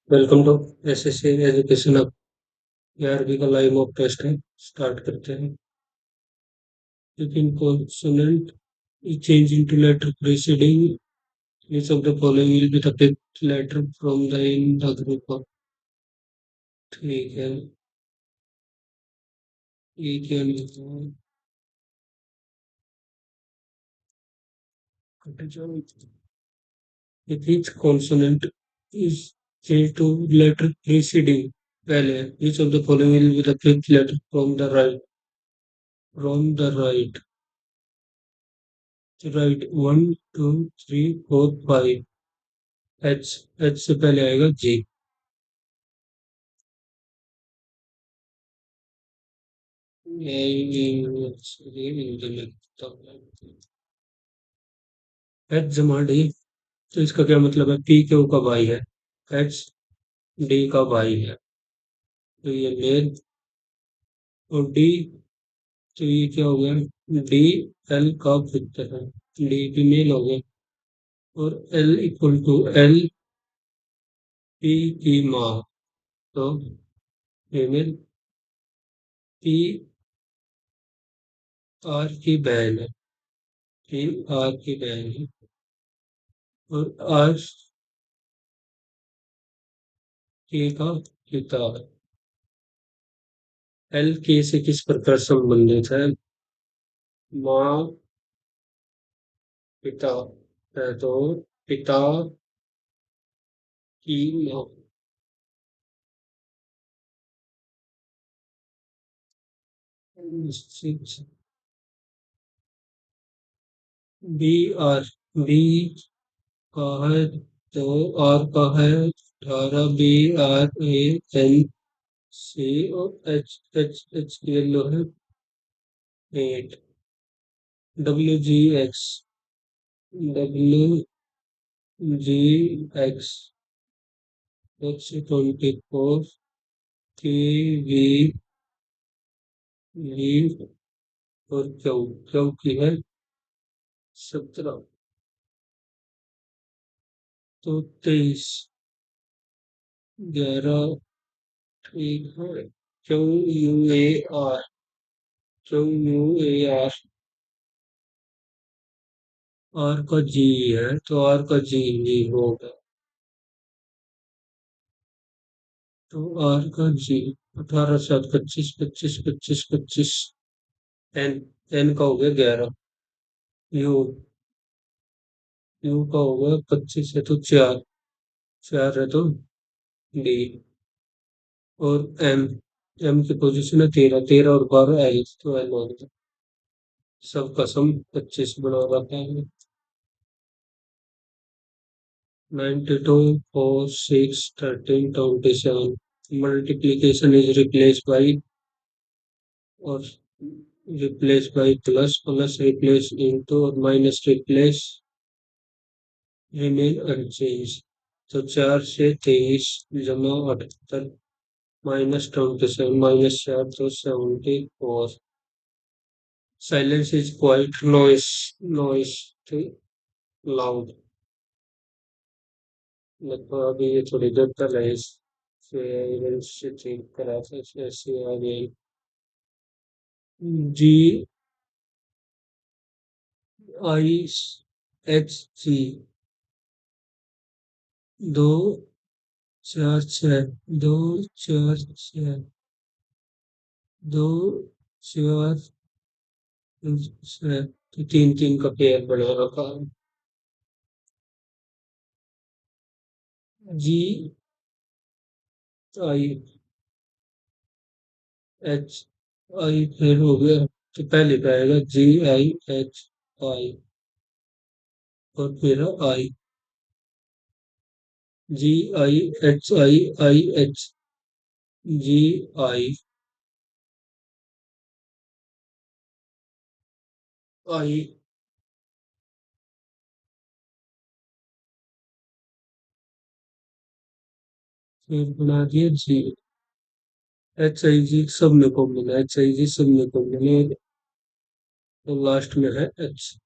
Welcome to SSC education अब 11वीं का लाइव मॉक टेस्ट है। स्टार्ट करते हैं। Picking consonant is changed into letter preceding each of the following will be the fifth letter from the in the group of। ठीक है, ये क्या लिखा है? कट जाओ। If each consonant is changed to letter preceding पहले, each of the following will be the fifth letter from the right। From the right, right 1 2 3 4 5। H, H से पहले आएगा जी। एच जमा डी, तो इसका क्या मतलब है? पी क्यू का भाई है, एच डी का भाई है, तो ये मेल। और डी, तो ये क्या हो गया? डी एल का पुत्र है, डी फीमेल हो गया। और L equal to L P की माँ, तो फीमेल। पी आर की बहन है, पी आर की बहन है। और आर के का पिता है। एल के से किस प्रकार संबंधित है? माँ पिता है, तो पिता की माँ। बी आर, बी का है, तो आर का है 18, B R A N C. और एच, एच एच येलो है 8। W G X, W G X, X 24, K V V. और क्यू, क्यू की है 17, तो 23, 11। ठीक है, Q U A R, Q U A R. R का जी है, तो आर का जी जी होगा, तो आर का जी। 18 7 25 25 25 25। एन, एन का हो गया 11। यू, यू का हो गया 25 है, तो 4, 4 है, तो डी। और एम, एम की पोजीशन है 13, 13 और 12 एल, तो एल हो गया। सबका सम 25 बना रहता है। 92 4 6 13 27। मल्टीप्लीकेशन इज रिप्लेस बाई, और replace by plus, plus replace into, और माइनस रिप्लेस रिमेन अनचेंज। तो 4 से 23 जमा 78 माइनस 27, माइनस 4, तो 74। Silence is quite noise, noise loud. लगभग अभी ये थोड़ी देर पहले से चेक करा था, ऐसे आ गई। जी आई एच जी, 2 4 6, 2 4 6, 2 4 6, तो 3 3 का पेयर बना रखा है। जी आई एच आई फिर हो गया, तो पहले पे आएगा जी आई एच आई, और फिर आई, G I H I I H, G आई आई। फिर बना दिया जी। एच आई जी सब में कॉमन है, एच आई जी सब में कॉमन है, तो लास्ट में है एच।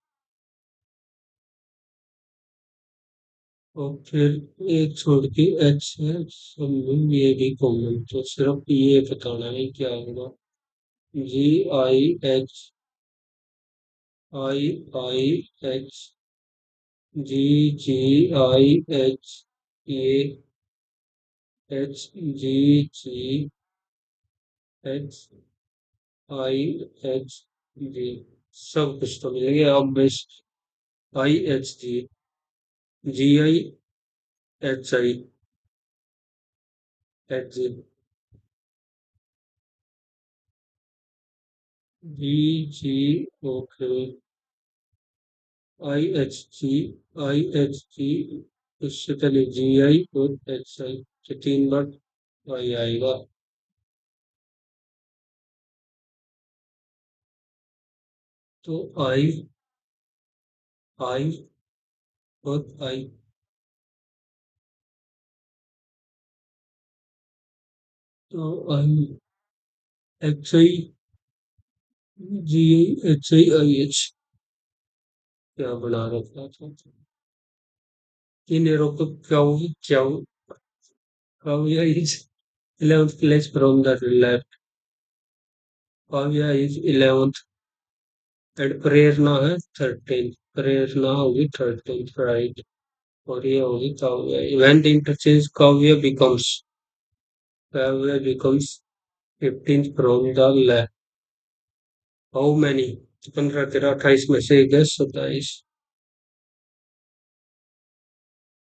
और फिर एक छोड़ के एच है सब में, ये भी कॉमन, तो सिर्फ ये बताना है क्या होगा। G I H, I I H, G G I H, A H, G G H, I H, G, सब कुछ तो मिल गया। अब बस I H G, G I H I H G, G G, okay, I H G, I H G, उससे पहले जी आई और एच आई, तो तीन बार आई आएगा। तो आई, आई और आई, तो I H I, G I H I I H, क्या बना रखा था। इन एरो को क्या हुआ, क्या हुआ, Kavya is 11th place from the left, Kavya is 11th, and Prerna है 13th, प्रेरणा होगी 13th, राइट। और ये होगी Kavya, when the interchange Kavya becomes 15th from the left, how many, 15 13 28 में से 10 27,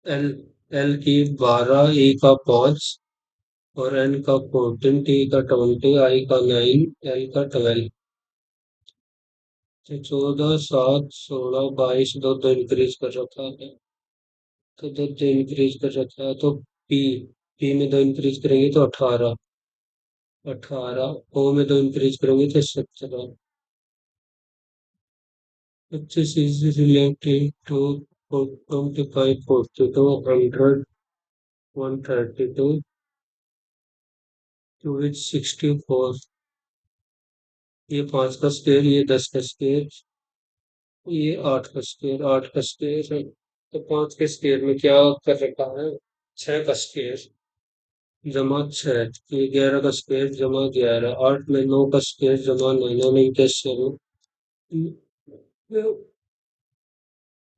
एल, एल की 12, ए का 5 और एन का 14, टी का 20, आई का 9, एल का 12, तो 14 7 16 22, दो दो इंक्रीज कर रखा है, तो दो दो इंक्रीज कर रखा है, तो पी, पी में दो इंक्रीज करेंगे तो 18, 18 ओ में दो इंक्रीज करेंगे तो 17, 25 is related to 25 42 100 132 to which 64, ये 5 का स्क्वायर, ये 10 का स्क्वायर, ये 8 का स्क्वायर, 8 का स्क्वायर है, तो 5 के स्क्वायर में क्या कर रखा है, 6 का स्क्वायर जमा 6, ये 11 का स्क्वायर जमा 11, 8 में 9 का स्क्वायर जमा 9, 9 में 10 चलो,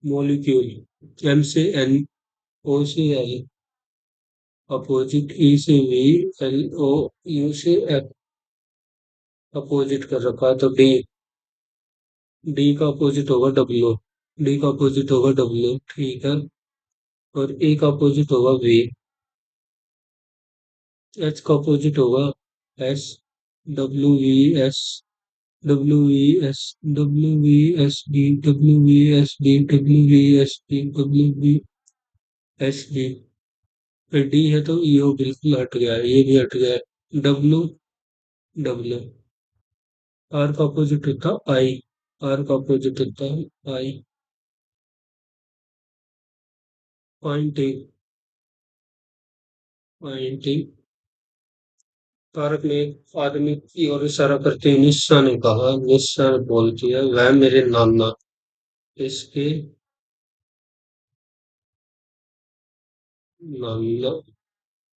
मॉलिक्यूल एम से एन, ओ से आई, अपोजिट ई से वी, एल ओ, यू से एफ, अपोजिट कर रखा है, तो डी, डी का अपोजिट होगा डब्ल्यू, डी का अपोजिट होगा डब्ल्यू, ठीक है। और ए का अपोजिट होगा वी, एच का अपोजिट होगा S, W V S, W V S, W V S D, W V S D, W V S D, W V S D, फिर डी है तो ईओ बिल्कुल हट गया है, ये भी हट गया है, डब्ल्यू, डब्ल्यू, आर का अपोजिट होता आई, आर का अपोजिट होता है आई, पॉइंटिंग, पॉइंटिंग, पार्क में एक आदमी की ओर इशारा करते हुए निस्सा ने कहा, निस्सा बोलती है वह मेरे नाना, इसके नाना,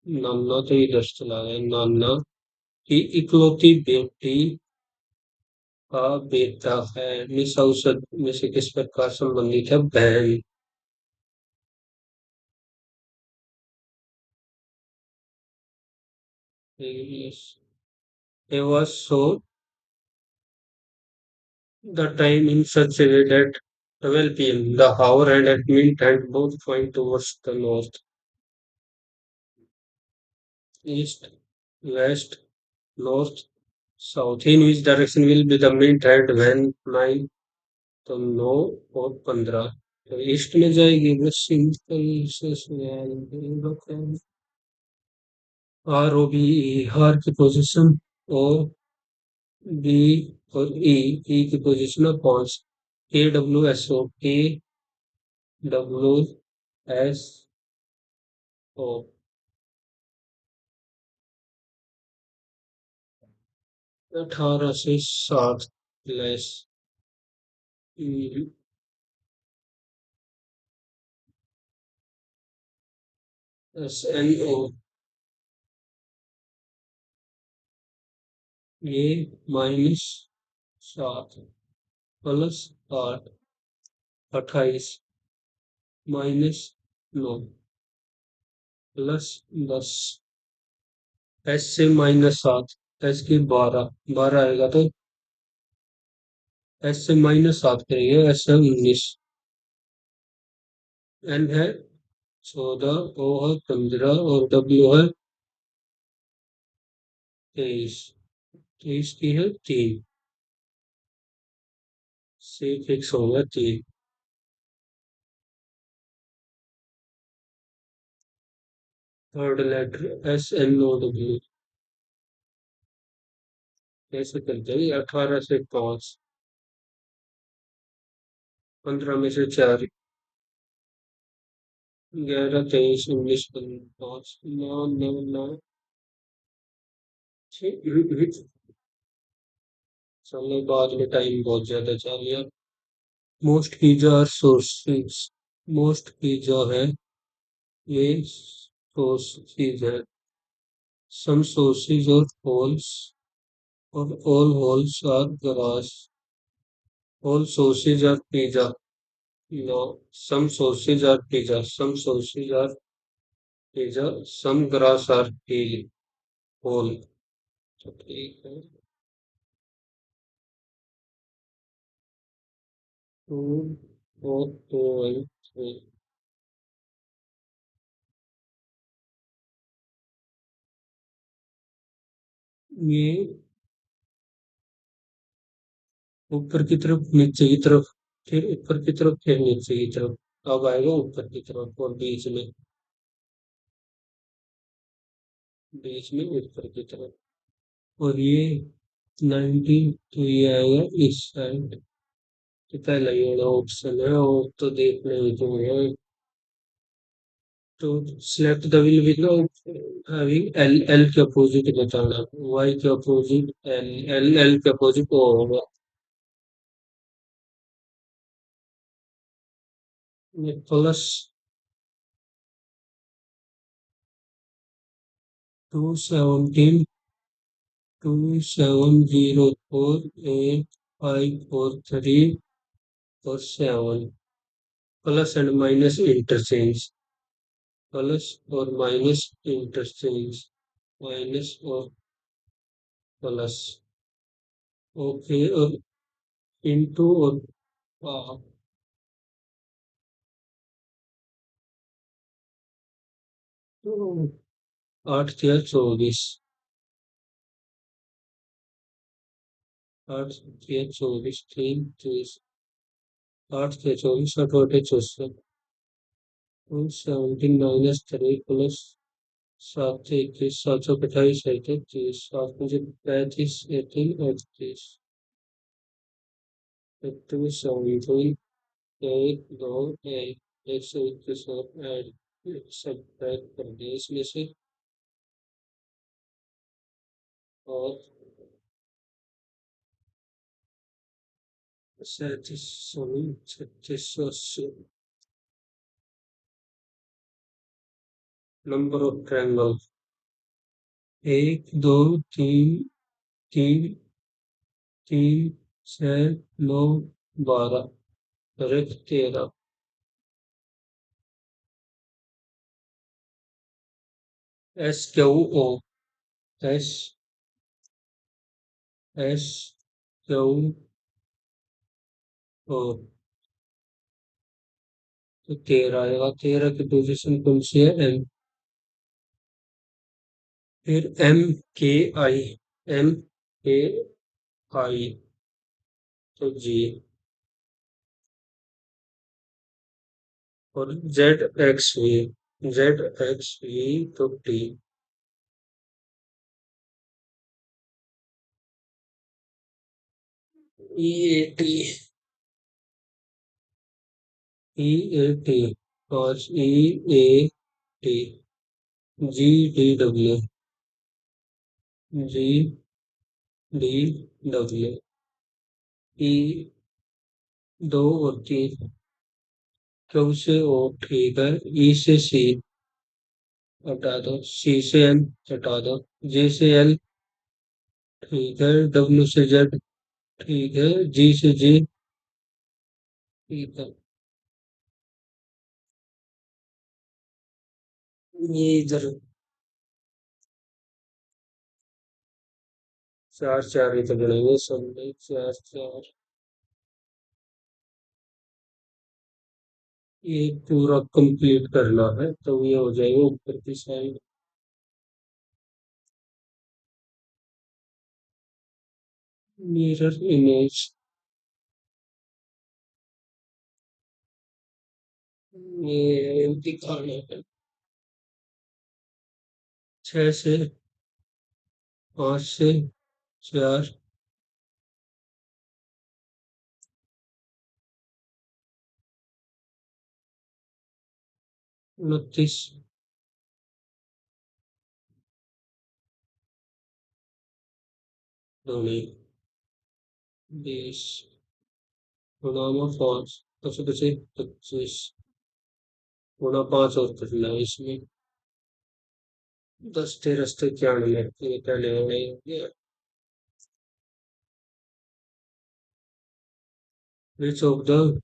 नाना तो इधर चला गया, नाना की इकलौती बेटी का बेटा है, निस औसत में से किस प्रकार संबंधित है, बहन। He was so the time in such a way that 12 p.m. the hour and at midnight both point towards the north, east, west, north, south. In which direction will be the midnight when 9, तो 9 और 15, तो east में जाएगी, बस simple से R O B, हार की position, O B और ई, ई की पोजीशन है 5, A W S O, A W S O, 18 से 7 लेस, SNO, ये -7 +8, 28, -9 +10। S से -7, S की 12, 12 आएगा तो S से -7 करेंगे, S है 19, N है 14, O है 15 और W है 23। 23 की है 3, C फिक्स हो गया 3। थर्ड लेटर SNOW, कैसे करते हैं? 18 से 5, 15 में से 4, 11, 23, 19, 5, 9, 9, 9, 6। चलो बाद में टाइम बहुत ज्यादा चल गया। मोस्ट की जो सोर्सेज, मोस्ट की जो है ये सोर्सेज है। सम सोर्सेज और होल्स और all holes are grass. All sources are pizza. No, some sources are pizza. Some sources are pizza. Some grass are hill. Whole. तो ठीक है। टू और टू एंड थ्री। ये ऊपर की तरफ, नीचे की तरफ, फिर ऊपर की तरफ, फिर नीचे की तरफ। अब आएगा ऊपर की तरफ और बीच में ऊपर की तरफ। और ये 19, तो ये आएगा इस साइड। तो पहला ये वाला ऑप्शन है, और तो देखने में तो है। तो select the will without having L के अपोजिट बताना। Y के अपोजिट L के अपोजिट O होगा। प्लस 217, 2704853 और 7, plus and minus interchange, plus और माइनस इंटरचेंज, माइनस और प्लस। ओके, और इंटू और आ, 8 या 24, 8 या 24, 3 24, 8 या 24, 8 8 या 64, 17 -3 +7 से 21, 7 × 28 है 33, 7 × 35 18 38, 31 17, 1 2 1, 121 और ऐड सब ऐड कर दिए इसमें से। और 37 36 80, number of triangle 1 2 3 3 3 6 9 12, correct 13। SQO, S S Q O, तो 13 आएगा। 13 की पोजीशन कौन सी है? एम। फिर MKI, MKI तो जी, और ZXV तो टी। EAT, EAT और EAT, GDW, GDW, ई 2 और 3, क्यू से ओ ठीक है, ई से सी, हटा दो। सी से एम हटा दो। जे से एल ठीक है। डब्ल्यू से जेड ठीक है। जी से जी ठीक है। ये इधर चार चार ही तो बनेंगे सब में, चार चार। ये पूरा कंप्लीट करना है तो ये हो जाएगा ऊपर की साइड। मिरर इमेज ये दिखाना है। छह से पाँच से चार 29 धोनी 20 गुणामा पाँच बचे बचे 25 गुणा पाँच और करना है इसमें। 10 तेरह 91 ये पहले हो गए। Which of the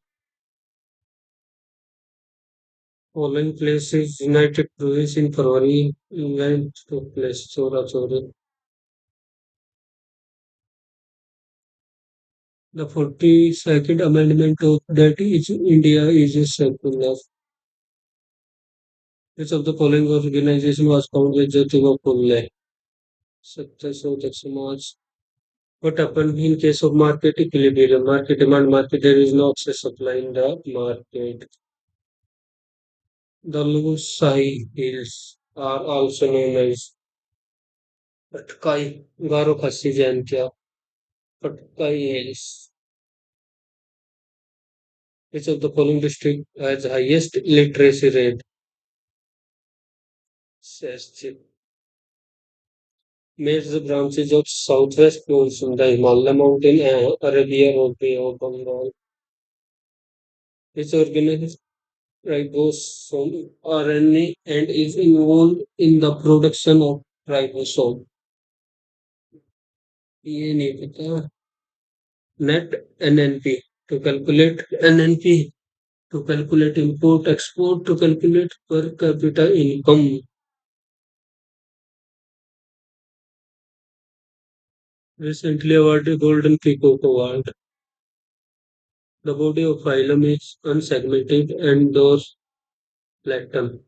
following places United Province in February event took place? Chaura Chauri. The 42nd Amendment of that is India is secular. Which of the following organization was founded by Jyotirao Phule? Satyasodak Samaj. What happened in case of market equilibrium? Market demand, market there is no excess supply in the market. The Lusai Hills are also known as Patkai, Garo Khasi Jaintia, Patkai Hills. Which of the following district has highest literacy rate? Seschik. Major branches of southwest monsoon, the Himalaya mountain and Arabia or Bay of Bengal. Which organism ribosome RNA and is involved in the production of ribosome? ये नहीं पता। Net NNP to calculate NNP to calculate import export to calculate per capita income. Recently awarded Golden Peacock Award. The body of phylum is unsegmented and those plankton.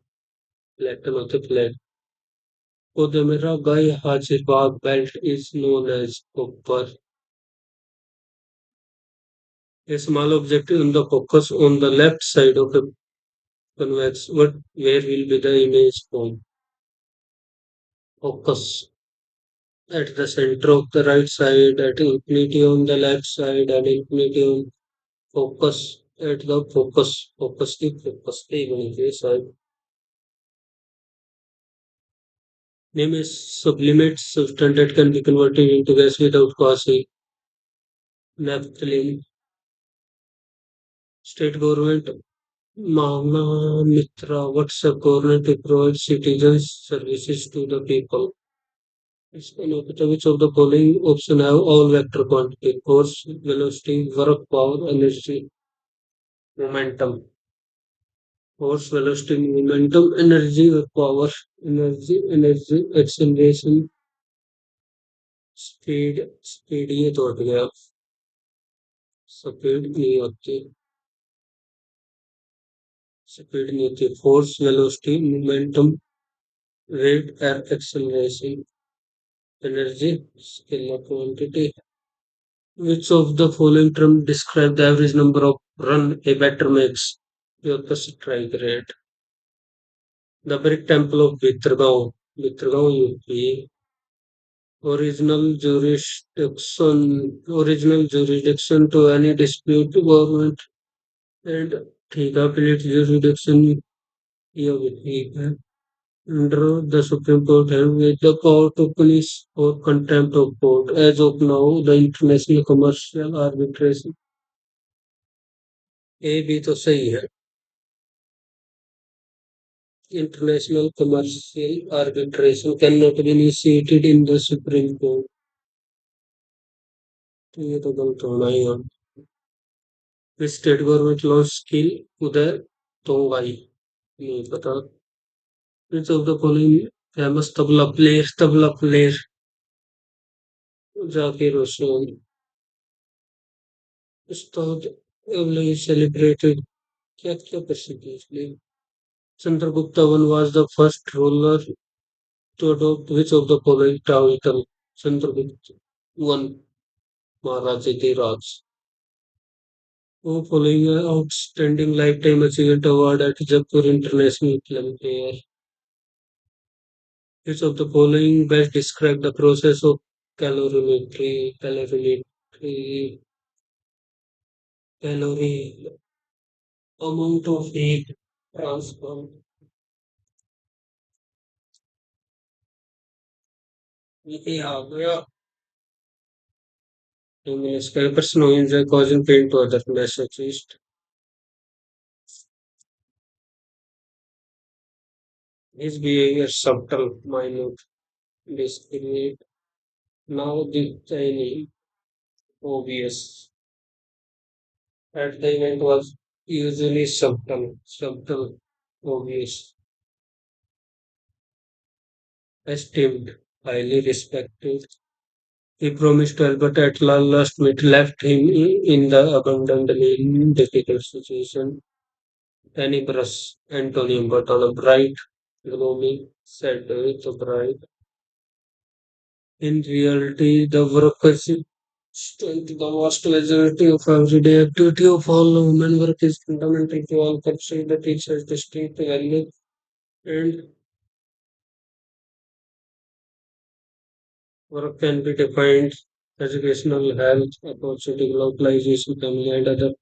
Plankton of the plant. Kodamera Gai Hajibag belt is known as copper. A small object in the focus on the left side of a convex, what where will be the image form? Focus at the center of the right side, at infinity on the left side, and infinity on focus at the focus the imagery side. Name a sublimate substance that can be converted into gas without causing naphthalene. State government Mahana Mitra, what's a government to provide citizens services to the people? Which of the following option have all vector quantity? Force, velocity, work, power, energy, momentum. Force, velocity, momentum, energy, or power, energy, acceleration, speed ये तो हट गया। Speed नहीं होती। Speed नहीं होती। Force, velocity, momentum, rate, acceleration, energy, scalar quantity. Which of the following terms describe the average number of run a batter makes? Your strike rate. The brick temple of Bitrgaon, Bitrgaon UP. Original jurisdiction to any dispute government and ठीक है appellate jurisdiction ये भी ठीक है. Under the Supreme Court have with the power to punish or contempt of court. As of now, the international commercial arbitration. ये भी तो सही है। International commercial arbitration cannot be initiated in the Supreme Court. तो ये तो गलत होना ही है। स्टेट गवर्नमेंट लॉ स्किल उदय तो भाई नहीं पता। Which of the following famous tabla player Zakir Hussain Ustad celebrated क्या क्या प्रसिद्ध है इसलिए Chandragupta one was the first ruler to adopt which of the following title Chandragupta one महाराज रज who following an outstanding lifetime achievement award at Jaipur International Film Fair. Which of the following best describe the process of calorimetry, calorie amount of heat transfer. ये आ गया 2 minutes का person who enjoy causing pain to other messages. His behavior subtle, minute, discriminate. Now the tiny, obvious. At the event was usually subtle, obvious, esteemed, highly respected. He promised to help, but at last minute left him in the abundantly difficult situation. Tenebris, Antonium, but on a bright, gloomy, said with a bright. In reality, the work constitutes the vast majority of everyday activity of all human work is fundamental to all culture that each has distinct value and work can be defined educational, health, opportunity, globalization, family, and other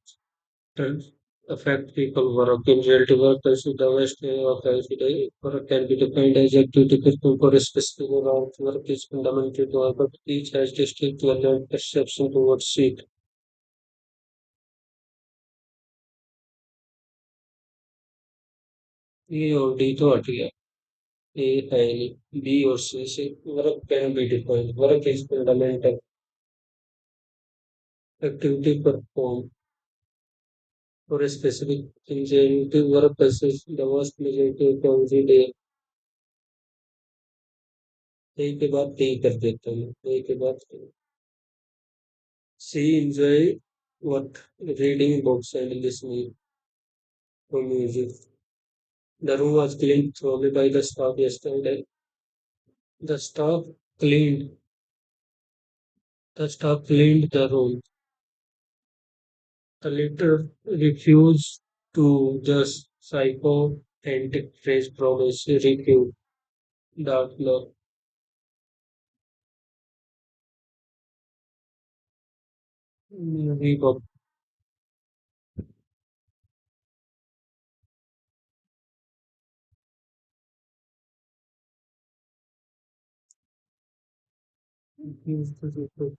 trends affect people. Work in reality work is the best way of every day. Work can be defined as activity performed for a specific amount. Work is fundamental to all, but each has distinct value and perception towards it. ये और D तो हट गया ए है नहीं B और सी से work can be defined work is fundamental activity performed for a specific incentive work versus the vast majority of every day एक के बाद टी कर देता हूँ एक के बाद सी enjoy what reading books and listening to music. The room was cleaned thoroughly by the staff yesterday. The staff cleaned the staff cleaned the room. The letter refused to just psychoantic phrase promise refute dark love. Reebok refused to refute.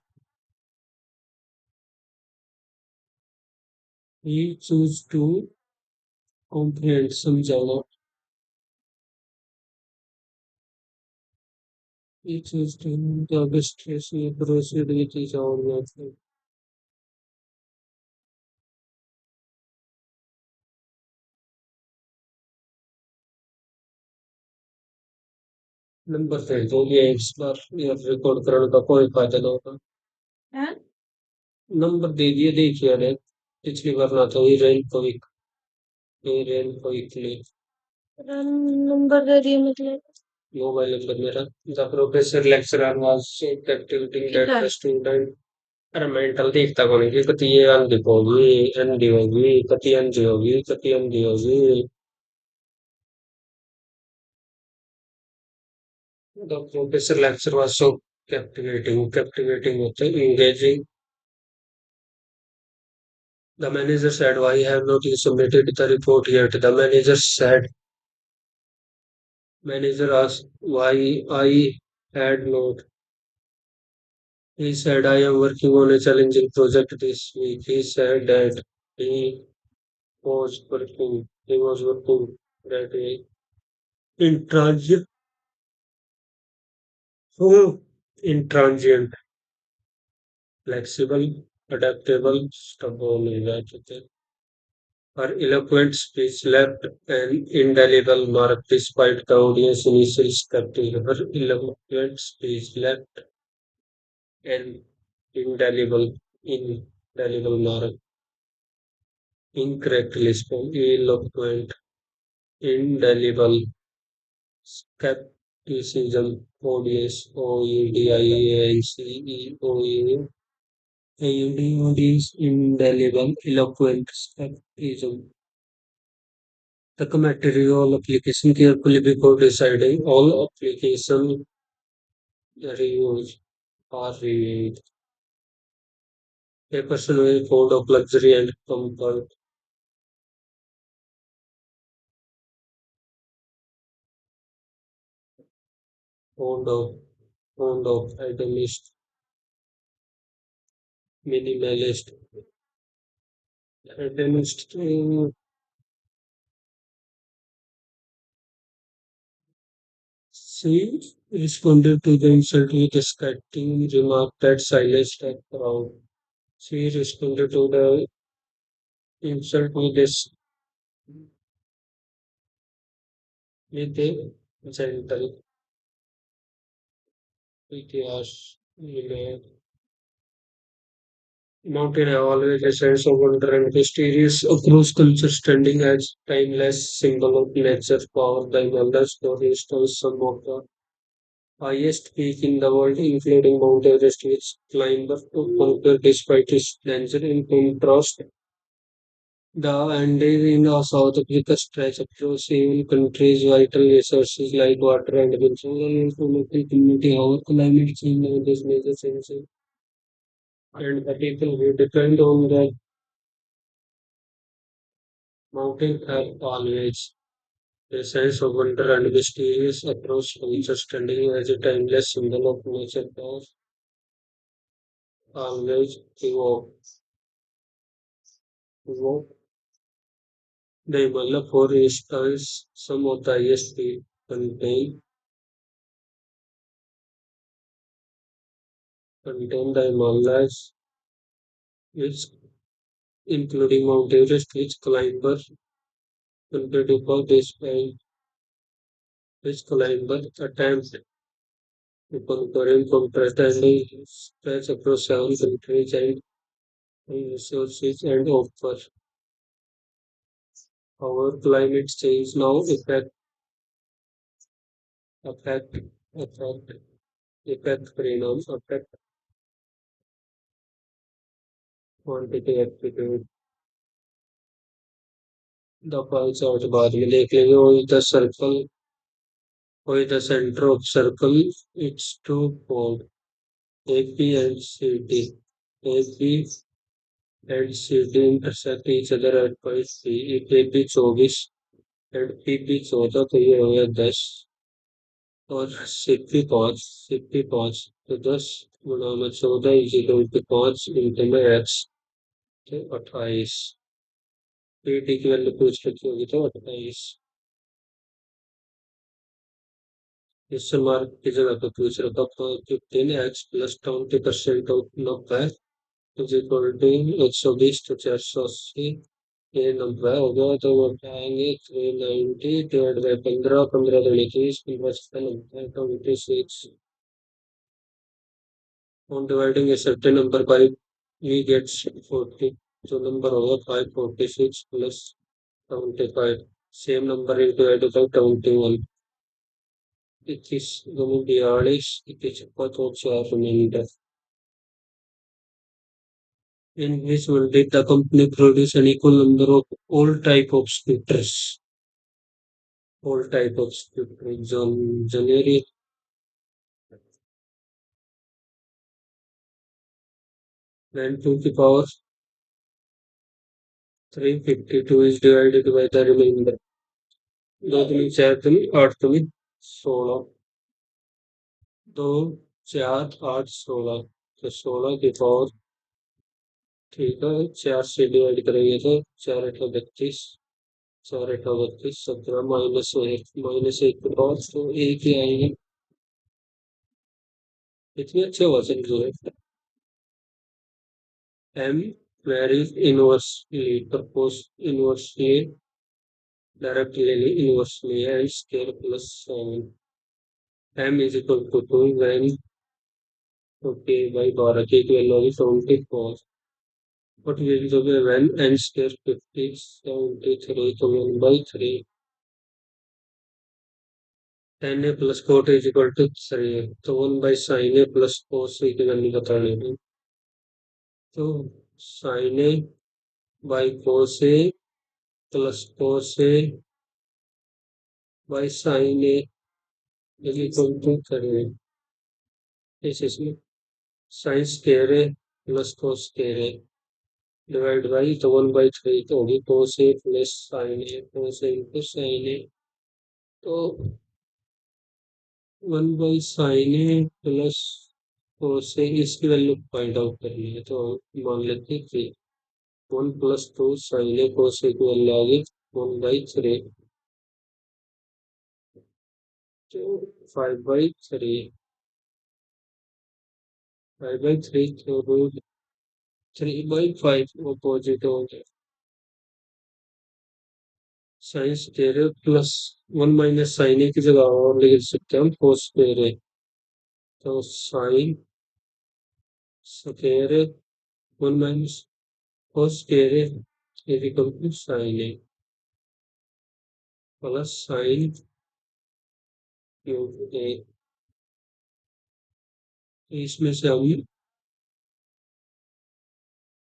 He chose to comprehend समझाना. He chose to the mistress proceed with his own method. Number दे दो ये इस बार ये record करने का कोई फायदा नहीं होगा नंबर दे दिए देखिए ने पिछली बार ना तो ये रेन क्विक ले नंबर दे दिए मतलब मोबाइल नंबर मेरा the professor lecturer was activity that the student अरे मेंटल देखता कौन है कि कति ये अंधी होगी कति अंधी होगी कति अंधी होगी the professor lecture was so captivating with engaging. The manager said, why have not you submitted the report yet? The manager asked why I had not. He said, I am working on a challenging project this week. He said that he he was working that way. Intransient. Oh, intransient, flexible, adaptable, stubborn, erratic. Her eloquent speech left an indelible mark despite the audience's initial skepticism. Her eloquent speech left an indelible, indelible mark. Incorrectly spelled. Eloquent, indelible, skepticism. Audience, audience, indelible, eloquent, skepticism. The material application carefully before deciding. All application reviews are reviewed. A person is fond of luxury and comfort, fond of idealist, minimalist, idealist. She responded to the insult with a scathing remark that silenced her crowd. She responded to the insult with a gentle, with mountain have always a sense of wonder and mysterious across culture, standing as timeless symbol of nature's power. The Himalayas, for instance, some of the highest peak in the world, including Mount Everest, which climber to conquer despite its danger. In contrast, the Andes in South Africa stretch across even countries' vital resources like water and mineral information community. Our climate change and this major change, and the people who depend on the mountain have always a sense of wonder and mysterious across culture, standing as a timeless symbol of nature power, always evoke. The Himalaya forest is some of the highest peak contain the Himalayas, which including Mount Everest, which climbers competitive despite which climber attempts to conquer in contrast and stretch across seven countries and resources and offer. Our climate change now affect, affect, परिणाम affect quantity aptitude. The pulse out बाद में देख लेंगे with the circle with the center of circle it's two pole AP and CD. AP and CD intersect each other at point P. If AP 24 and PP 14 तो ये हो गया 10 और सिप्पी 5 तो 10 गुणा में 14 इज इक्वल टू 5 इंटू में x तो 28 पीटी की वैल्यू पूछ रखी होगी तो 28 इससे मार्क की जगह पे पूछ रखा 15 X plus 20% of 90 is equal to 120 तो 480 ये 90 हो गया तो वो पाएंगे 390 डिवाइड बाई 15 15 दूनी 30 15 90 26 on dividing a certain number by we get 40. So number over 546 plus 75. Same number is divided by 21. It is going to be always it is what also remainder. In which one did the company produce an equal number of all type of splitters? All type of splitters on January 9 to the power 352 is divided by the remainder. दो दूनी चार दूनी आठ दूनी 16 दो चार आठ 16 तो 16 की पावर ठीक है 4 से डिवाइड करेंगे तो 4 8 32 चार अठा 32 17 -1 के बाद तो एक ही आएंगे। इतने अच्छे वजन जो है। M vary inversely propose inversely direct ले ली इनवर्सली है square plus M is equal to 2 when okay by 12 की इक्वल होगी 24 बट विल जो है व्हेन एन स्केयर 50 73 तो 1/3 tan a plus cot is equal to 3 तो 1 by sin a plus cos a की वैल्यू बतानी है। तो sin a by cos a plus cos a by sin a is equal to 3 इस इसमें sin square a plus cos square a divide by तो 1/3 तो होगी cos a plus sin a cos a into sin a तो 1 by sin a plus cos a इसकी value find out करनी है तो मान लेते हैं कि 1 + 2 sin a cos a की वैल्यू आ गई 1/3 तो 5/3 5/3 तो रूट 3/5 अपोजिट हो गया sine square plus 1 - sin a की जगह और लिख सकते हैं हम cos स्क्वायर है तो sine square 1 - cos square is equal to sine A plus sine cube A इसमें से हम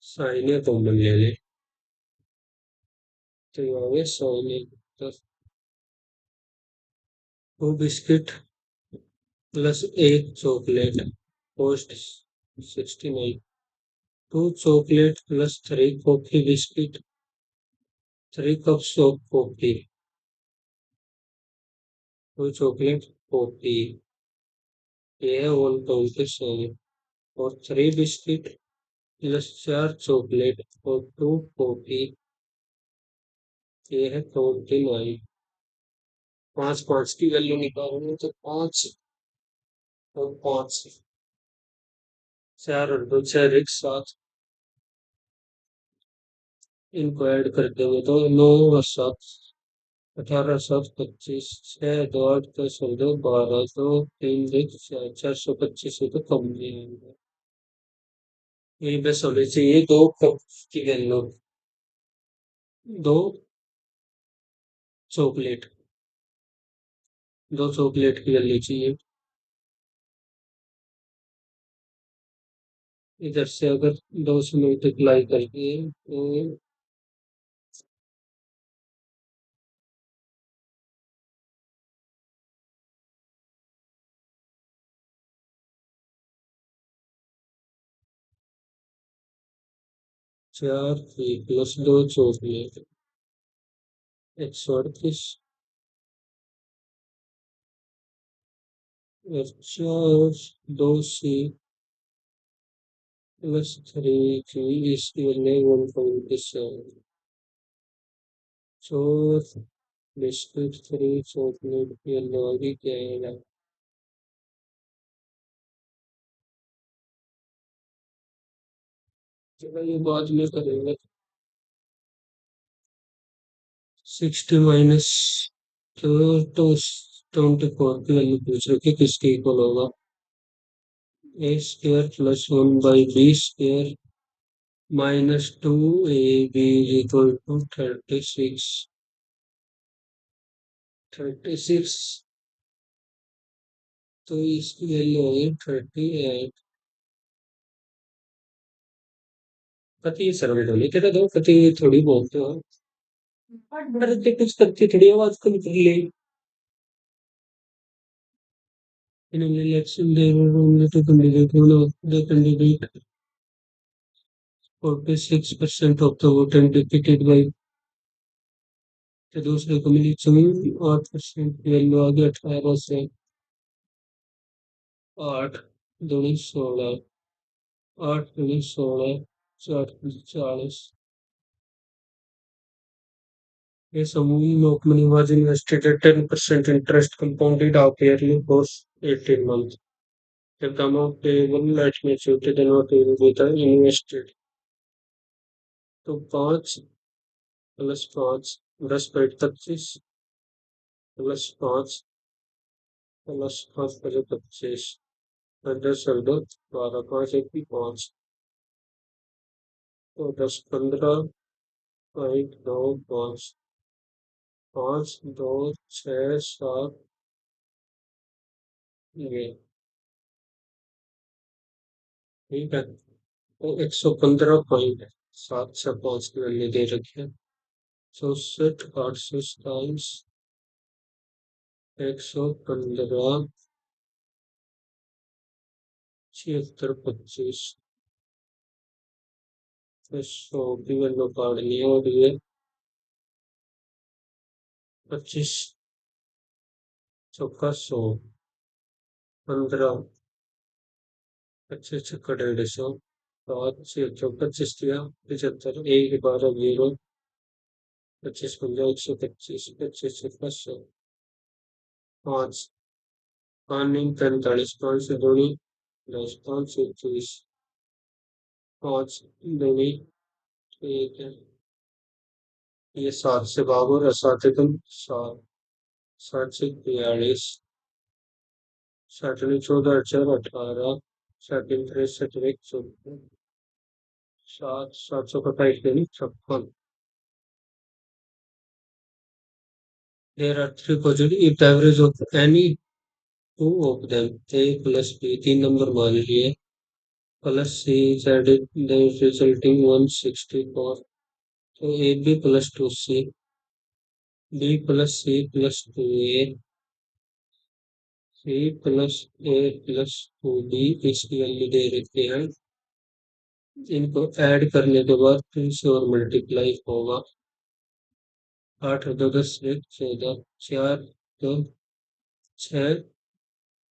साइन ए कॉमन ले लें तो ये आ गया sign A plus 2 biscuit plus एक chocolate cost 69 2 chocolate plus 3 coffee biscuit 3 cups of coffee 2 chocolate coffee ये है 127 और 3 बिस्किट प्लस 4 चॉकलेट और 2 कॉफी ये है 29 पांच पांच की वैल्यू निकालेंगे तो 5 और 5 4 और 2 6 एक साथ इनको ऐड कर देंगे तो 9 और 7 18 7 25 6 2 8 10 11 12 तो 3 4 425 तो कम नहीं आएंगे यही बस हमें चाहिए 2 कप की वैल्यू 2 चॉकलेट 2 चॉकलेट की वैल्यू चाहिए इधर से अगर 2 से मल्टीप्लाई करके तो 4 प्लस 2 चॉकलेट 138 और 4 2 C +3 की इसकी वैल्यू 127 4 बिस्किट 3 चॉकलेट की वैल्यू आ गई क्या है चलो ये बाद में करेंगे 60 माइनस तो 24 की वैल्यू पूछ रही थी किसके इक्वल होगा a² + 1/b² -2ab = 36 36 तो इसकी वैल्यू होगी 38 कति सरल होनी कहता दो कति थोड़ी बोलते हो डरते कुछ करती थोड़ी आवाज कम कर ले इन्होंने इलेक्शन दे उन्होंने तो candidate the candidate 46% of the vote and defeated by तो दूसरे को मिली 8% की वैल्यू आ गई 18 से 8 दूनी 16 8 दूनी 16 4 40 A Samui Lokmani was invested at 10% interest compounded half yearly for 18 months. If the amount payable at maturity then not will be the invested. तो 5 + 5 10 × 25 +5 +5 × 25 10 × 12 12 5 × 5 तो 10 15 5 2 6 7 ये ठीक है। तो 115.7 से 5 की वैल्यू दे रखी है। 64 827 115 76 25 100 की वैल्यू काटनी है और ये 25 × 100 15 25 × 150 5 6 25 दिया 75 1 12 0 25 15 125 25 5 5 9 45 5 से दूनी 10 5 से 21 5 दूनी ठीक है। ये 7 से भागो और 7 एकम 7 7 से 42 7 ने 14 4 18 7 3 63 1 14 7 727 यानी 56 there are three possibilities if the average of any two of them a plus b 3 number मान लिए plus c is added then resulting 164 so ab plus 2c b plus c plus 2a c plus a plus 2b इसकी value दे रखी है। इनको add करने के बाद 3 से और मल्टीप्लाई होगा 8 2 10 1 14 4 2 6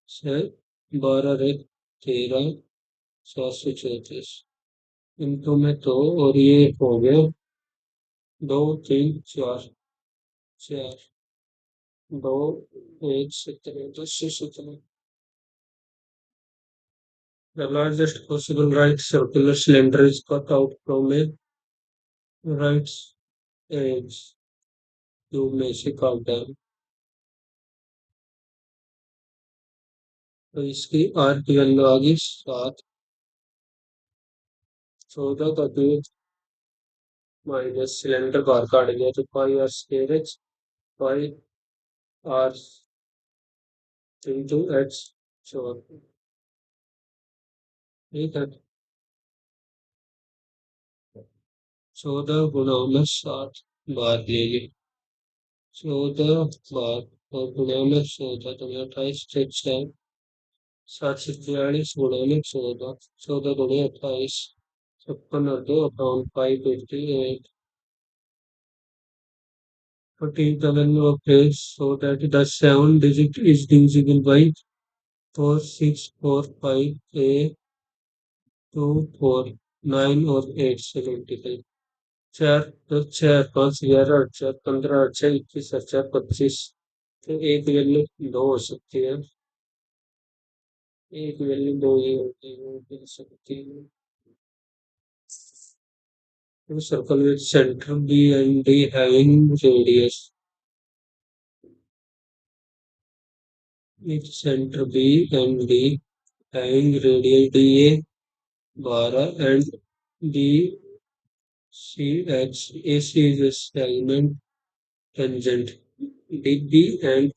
6 12 1 13 734 इनको में तो और ये हो गया 2 3 4 4 2 1 17 10 से 17 The largest possible right circular cylinder is cut out from a right edge tube में से काट डाल तो इसकी आर की वैल्यू आ गई 7 14 का 2 माइनस सिलेंडर बाहर काट गया तो pi R square H pi R into H 14 ठीक है। 14 गुणा में 7 बाहर ले ली 14 बार और गुणा में 14 तो 28 6 7 से 42 गुणा में 14 14 गुणे 28 56 और 2 upon 588 14 the value of a so that the 7 digit is divisible by 4 6 4 5 8 2 4 9 और 8 से मल्टीप्लाई 4 तो 4 5 11 8 4 15 8 6 21 8 4 25 तो एक वैल्यू 2 हो सकती है एक वैल्यू 2 ही होती है हो सकती है। तो circle with center B and D having radius with center B and D having radius DA 12 and BCH AC is a segment tangent DB and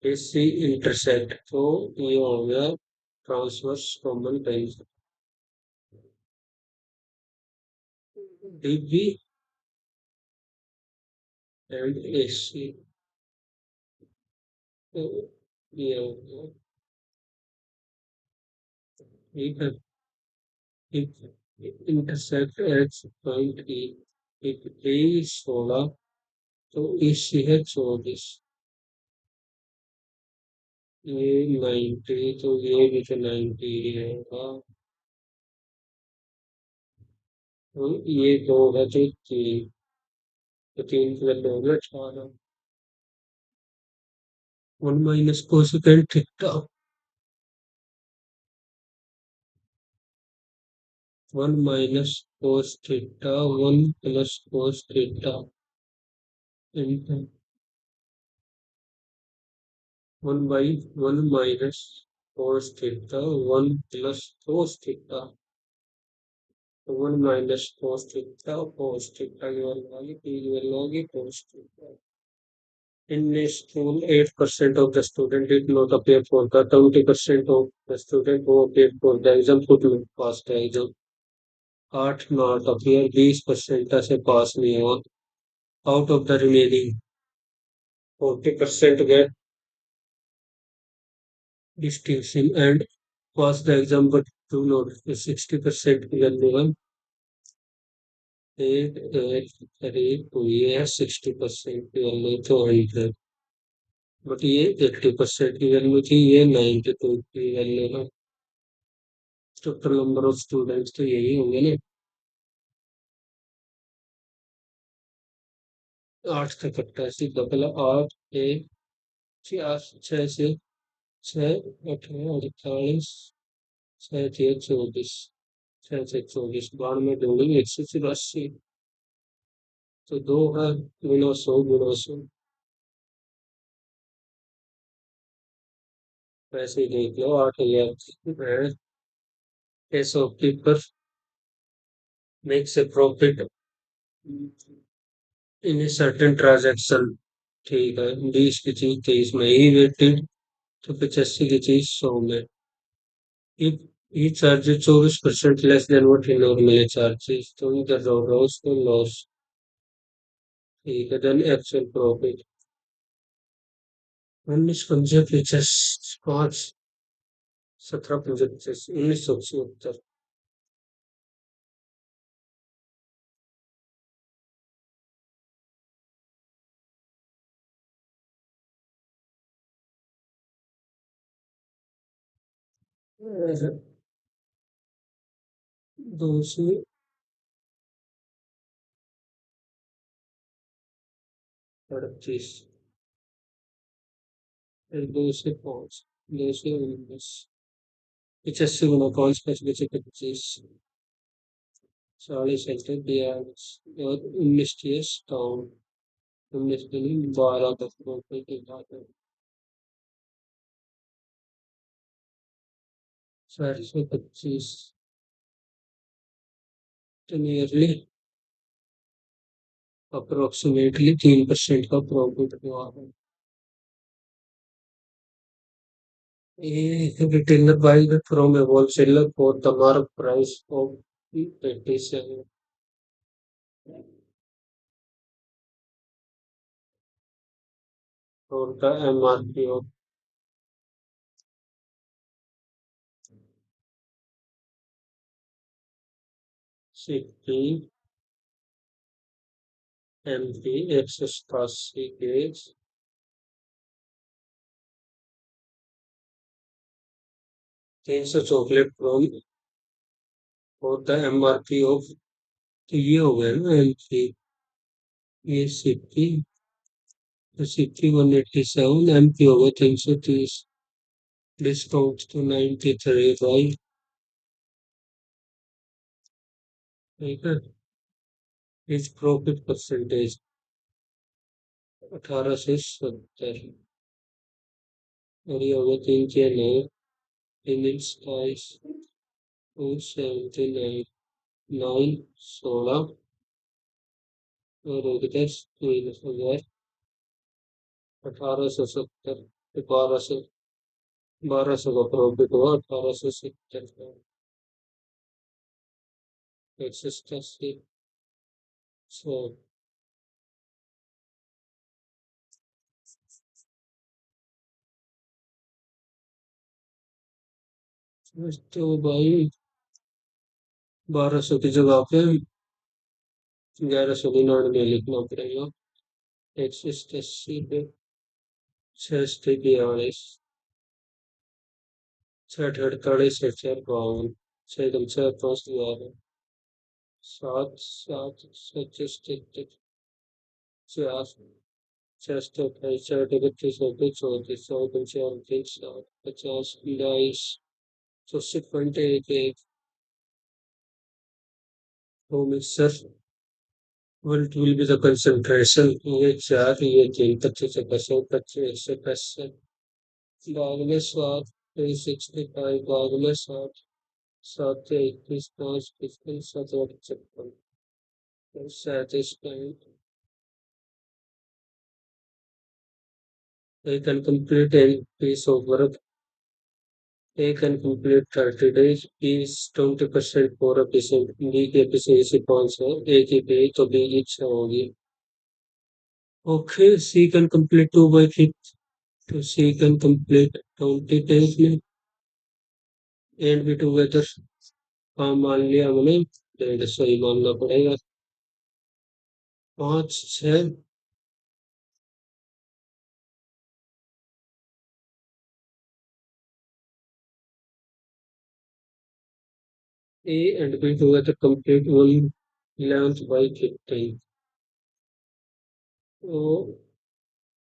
AC intersect तो ये हो गया transverse common tangent DB and AC तो ये हो गया ठीक है। इंटरसेक्ट एच पॉइंट ई एक ए 16 तो AC है 24 ये 90 तो ये भी तो 90 है तो ये 2 है तो 3 तो 3 की वैल्यू होगी 18। 1 minus cosecant theta, 1 minus cos theta 1 plus cos theta into 1 by 1 minus cos theta 1 plus cos theta, 1 minus cos theta की वैल्यू होगी, पी की वैल्यू होगी cos theta. In school, 8% of the student did not appear for the 20% of the student who appeared for the exam could not pass the exam. 8 not appear, 20% से पास नहीं हुआ. Out of the remaining 40% get distinction and pass the exam but do not. 60% की value है 8, 8, 3, तो ये है 60% की value तो 100, बट ये 80% की वैल्यू थी, ये 92 की वैल्यू है. टोटल नंबर ऑफ स्टूडेंट्स तो यही होंगे ना. 8 का कट्टा सीधा पहला 8 एक 6 से 6 18 48 6 3 24 6 से 24 92 ढूंढेंगे 184, तो 2 है गुना 100 गुना 100. वैसे ही देख लो 8,000 case of paper makes a profit in a certain transaction. ठीक है, 20 की चीज 23 में ही वेटेड, तो 85 की चीज 100 में. If he charges 24% less than what he normally charges, तो इधर होगा उसको लॉस. ठीक है, देन एक्चुअल प्रॉफिट 19 5 17 1976. दो से 38, फिर 2 से 5, 2 से 19, 85 गुना 5 5 बचे 25, 40 और 19 डाउन, 19 दिन 12 तक प्रॉफिट के बाद 425, तो नियरली अप्रोक्सीमेटली 3% का प्रॉफिट हुआ है. A retailer buys it from a wholesaler for the mark price of 87. For the MRP of CP MP 187 के 300 चॉकलेट फ्रॉम और द MRP ऑफ, तो ये हो गया ना MP, ये CP, तो CP 187, MP हो गया 330, डिस्काउंट तो 93 भाई. ठीक है, इस प्रॉफिट परसेंटेज 1870, और ये हो गया 3 के 9, Phoenix Ice 279, 9 16 और उधर 3,000, 1870, 1200 का प्रॉफिट हुआ, 1870 का 187, 100. तो भाई 1200 की जगह पे 1199 लिखना पड़ेगा. 187 पे 6 42, 6 48, 6 4 52, 6 5 11, 7 7 25. चार, चेस्ट अट्ठाईस, चार इकतीस, चौंतीस, चौंतीस, सौ पंचानवे, साठ, पचास, बाईस, 64.11, तो mixer will be the concentration ये चार ये तीन, पच्चीस पचास, पच्चीस से पैंसठ, बाद में सात, 365, बाद में साठ, सात से 21, पाँच 55, सात आठ 56, 37 एक incomplete piece of work, एक incomplete 30 days, is 20% more efficient, B की efficiency 500, A की B तो B की 6 होगी. Okay, C can complete 2 by 5, तो C can complete 20 days में and be together. हाँ मान लिया हमने, डेढ़ सौ ही मानना पड़ेगा. पाँच छः A and B together complete 1 11th by 15. तो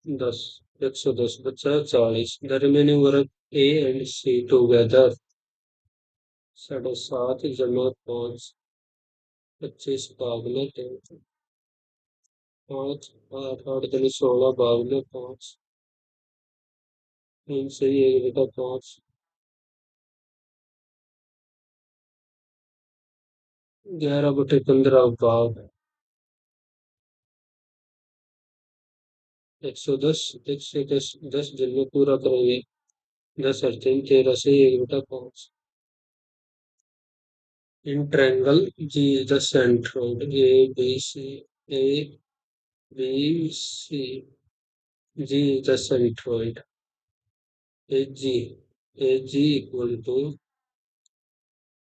10, 110 बचा 40. The remaining work A and C together 7.5 जमा 5, 25 भाग में 10, 5 8 8 दिन 16 भाग में 5, 3 से 1 बेटा 5, 11/15 भाग 110, 110 10 दिन में पूरा करेंगे. 10 और 3 13 से 1 बेटा 5. In triangle G is the centroid. A B C, A B C, G is the centroid. AG AG equal to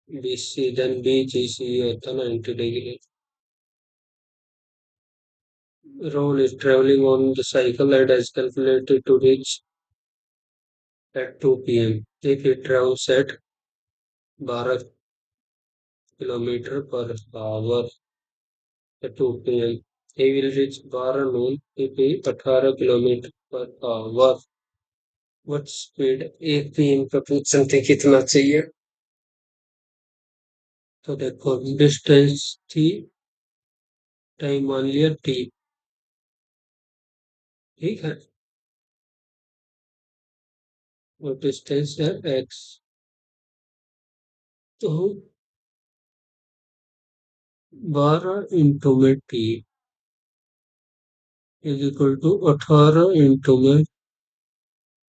BC, then BGC होता 90 degree. Ron is traveling on the cycle and has calculated to reach at 2 p.m. If he travels at 12 kilometer per hour at 2 p.m. He will reach 12 noon if he 18 kilometer per hour. What speed 1 PM का पूछते थे कितना चाहिए. तो देखो distance थी, time मान लिया टी. ठीक है, और डिस्टेंस है एक्स. तो 12 इंटू में T is equal to 18 into में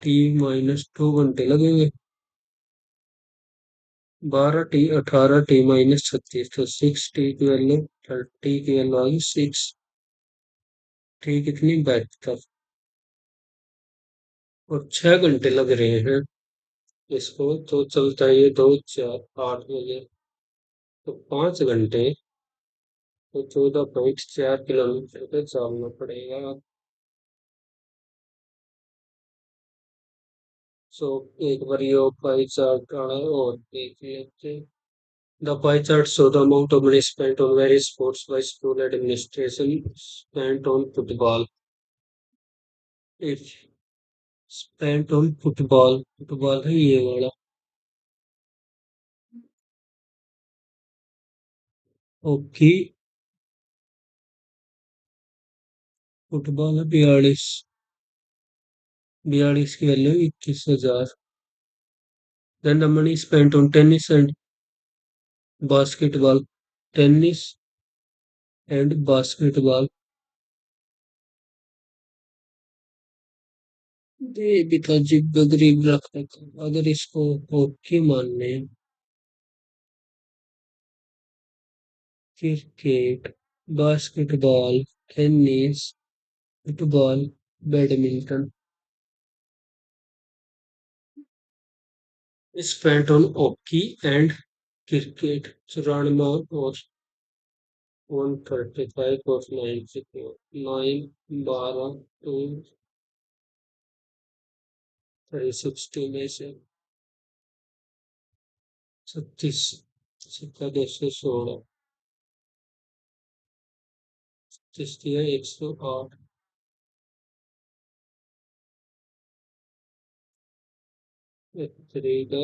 टी माइनस 2 घंटे लगेंगे. 12 टी 18 टी माइनस 36, तो 6 टी की वैल्यू 30 की वैल्यू आ गई 6. टी कितनी 72, और 6 घंटे लग रहे हैं इसको. तो चलता है ये 2 4 8 बजे, तो 5 घंटे, तो 14.4 किलोमीटर पे चलना पड़ेगा. सो एक बार ये पाई चार्ट और देख लेते. The pie chart show the amount of money spent on various sports by school administration spent on football. If spent on football, football है ये वाला. हॉकी, फुटबॉल है 42, 42 की वैल्यू 21,000. Then the money spent on tennis and basketball, tennis and basketball. ये भी तो अजीब गरीब रख रखा. अगर इसको हॉकी मानने, cricket, basketball, tennis, football, badminton. Spent on hockey and cricket 94 और 135 और 94, 9 12 2 360 में से 36, 216. किसकी है 108। थ्री का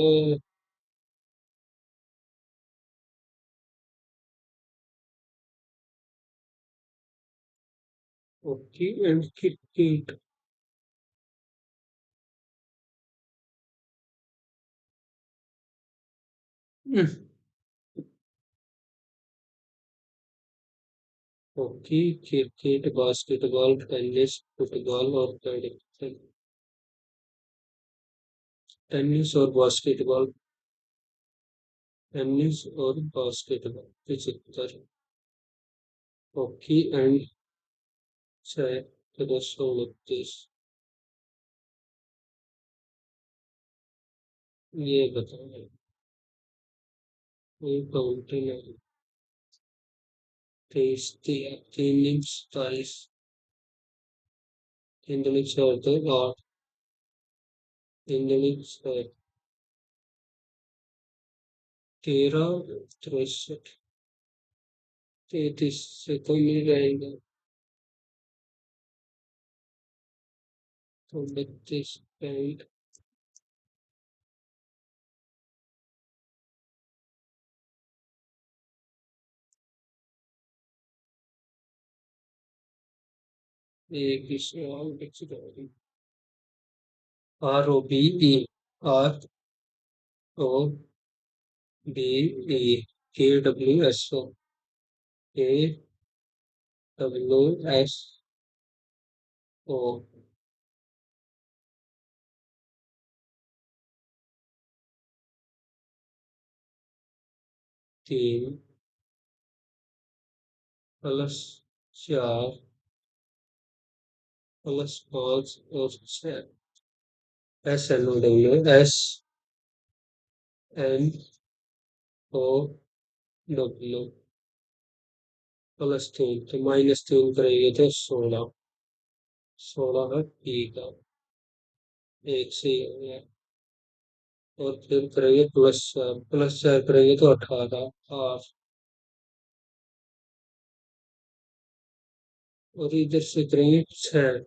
okay and cricket. Hockey, cricket, basketball, tennis, football और बैडमिंटन। टेनिस और बास्केटबॉल। टेनिस और बास्केटबॉल 75। हॉकी एंड छह 229। ये बताओ। ये काउंटी नहीं। 23 दिया, 3 इंच 22। 3 दूनी 6 2 8। 3 दूनी 6। 13 63। 33 से कोई नहीं रहेगा। तो 32 पॉइंट। एक ही सवाल बच गया। ROBE। ROBE, KWSO, KWSO। 3 + 4 +5 और 6। SNOW +3 तो -3 करेंगे तो 16। 16 है पी का। एक से ही हो गया। और फिर करेंगे +4 करेंगे तो 18 आर। और इधर से करेंगे 6।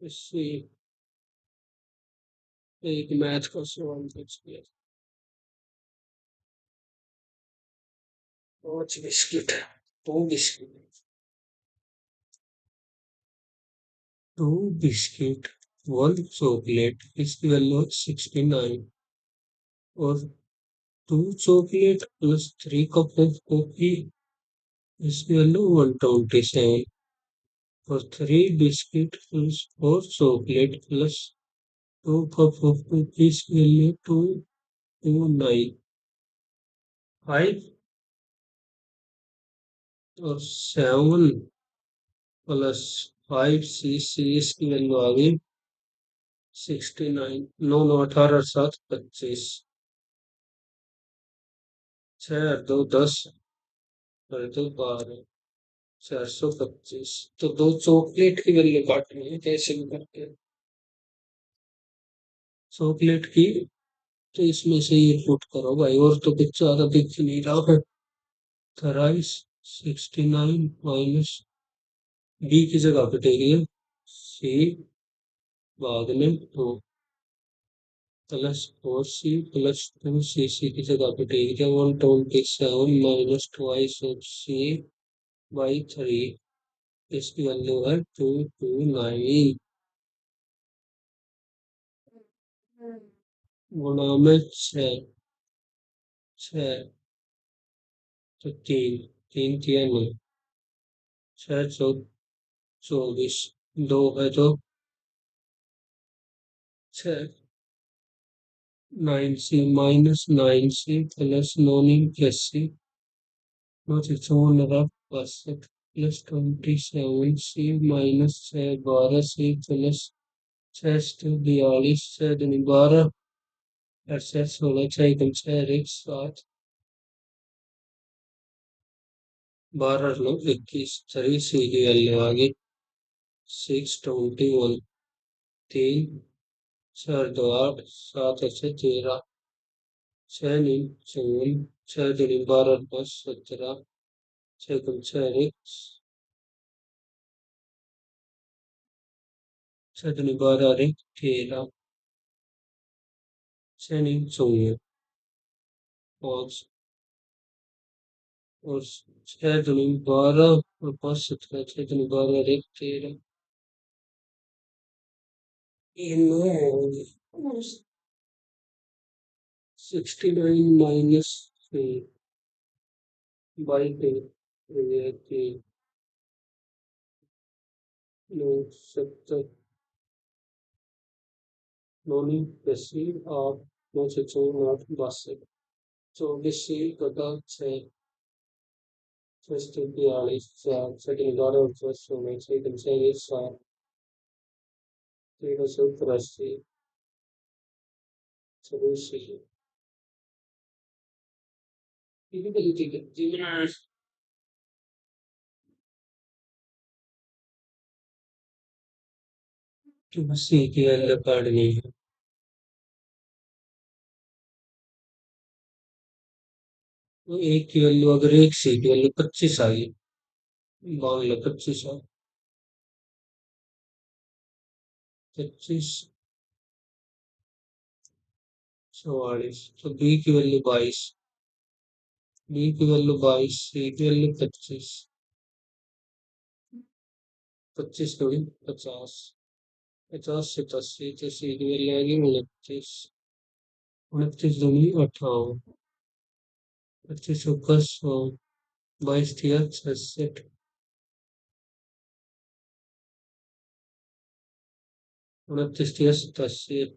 इससे एक मैथ का सवाल बच गया। 5 बिस्किट। 2 बिस्किट। 2 बिस्किट, 1 चॉकलेट, इसकी वैल्यू 69। और 2 चॉकलेट +3 कप ऑफ कॉफी, इसकी वैल्यू 127। और 3 biscuit +4 chocolate +2 cup of coffee, इसकी वैल्यू 229। 5 और 7 + 5 C इसकी वैल्यू आ गई 69। 9 9 18 7 25। 6 और 2 10 और 2 12। 425। तो 2 चॉकलेट की वैल्यू काटनी है कैसे भी करके। चॉकलेट की। तो इसमें से ये पुट करो भाई, और तो कुछ ज्यादा दिख नहीं रहा है। 23 69 माइनस बी की जगह कटेगी सी बाद में 2 +4C +2 सी की जगह कटेगी क्या 127 -2 ऑफ C बाई 3। इसकी वैल्यू है 229। गुणा में 6। तो 3 3 3 6 24। 2 है तो 6। 9C -9C +9 + C। +62 +27C -6 12C +6 42 6 12 8 16 6 6 1 7। 12 9 21। 3 C की वैल्यू आ गई 621। 3 4 2 8 7 8 13। 6 9 54। 6 2 12 5 17। second Charix, Saturday Bararik, Tera, Sending Soye, Pause, or Saturday Bara, or Passet, Saturday Bararik, Tera, in 69 minus 3 by 10, no, 70, नौनी दसी आठ नौ से चौवन आठ बासठ चौबीस से घटा छः छः से बयालीस चार सेकंड बारह और छः सोलह सेकंड छः सात तेरह सौ तिरासी चौबीस जीवन बस एक ही वाला कार्ड नहीं है वो एक की वैल्यू अगर एक सी की वैल्यू 25 आई मान लो 25 आ 25 44 तो बी की वैल्यू 22 बी की वैल्यू 22 सी की वैल्यू 25 25 थोड़ी 50 50 से 10 तो सी की वैल्यू आएगी 29 29 दूनी 58 25 ऊपर 100 22 थिया 66 29 थिया 87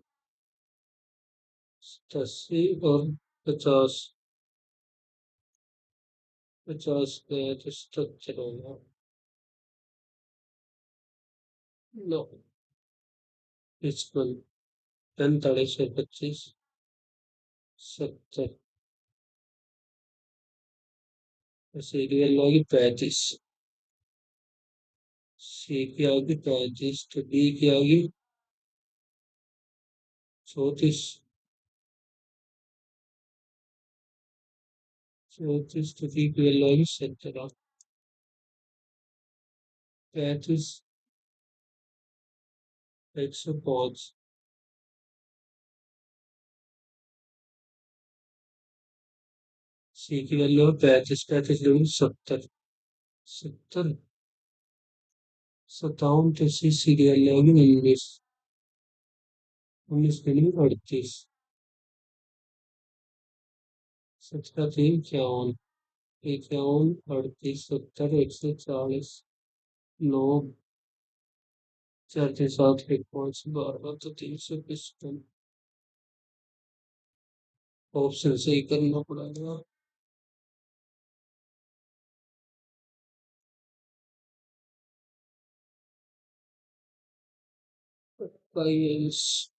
87 और 50 50 गया तो 77 होगा नो 55 45 से 25 70 सीरियल होगी 35 सी की होगी 35 तो डी की होगी 34 34 तो डी की वैल्यू होगी 17 35 105 सी की वैल्यू 35 35 दूनी 70 70 57 तो सी सीरियल होगी 19 19 दूनी 38 17 3 51 51 38 70 140 9 4 के साथ 1 5 12 तो 355 ऑप्शन सही करना पड़ेगा guys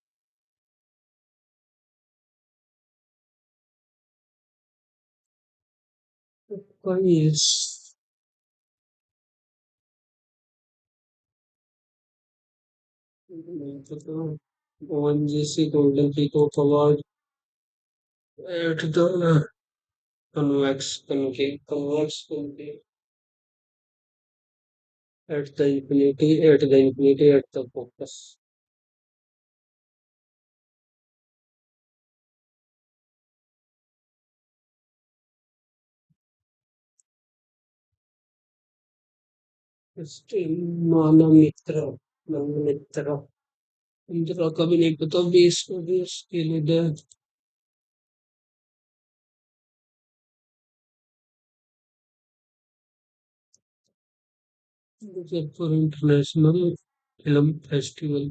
guys ONGC Golden Peacock Award at the convex concave at the infinity at the focus. Still Manamitra, Manamitra. Indra का भी नहीं पता 20 के लिए दे मुजफ्फर इंटरनेशनल फिल्म फेस्टिवल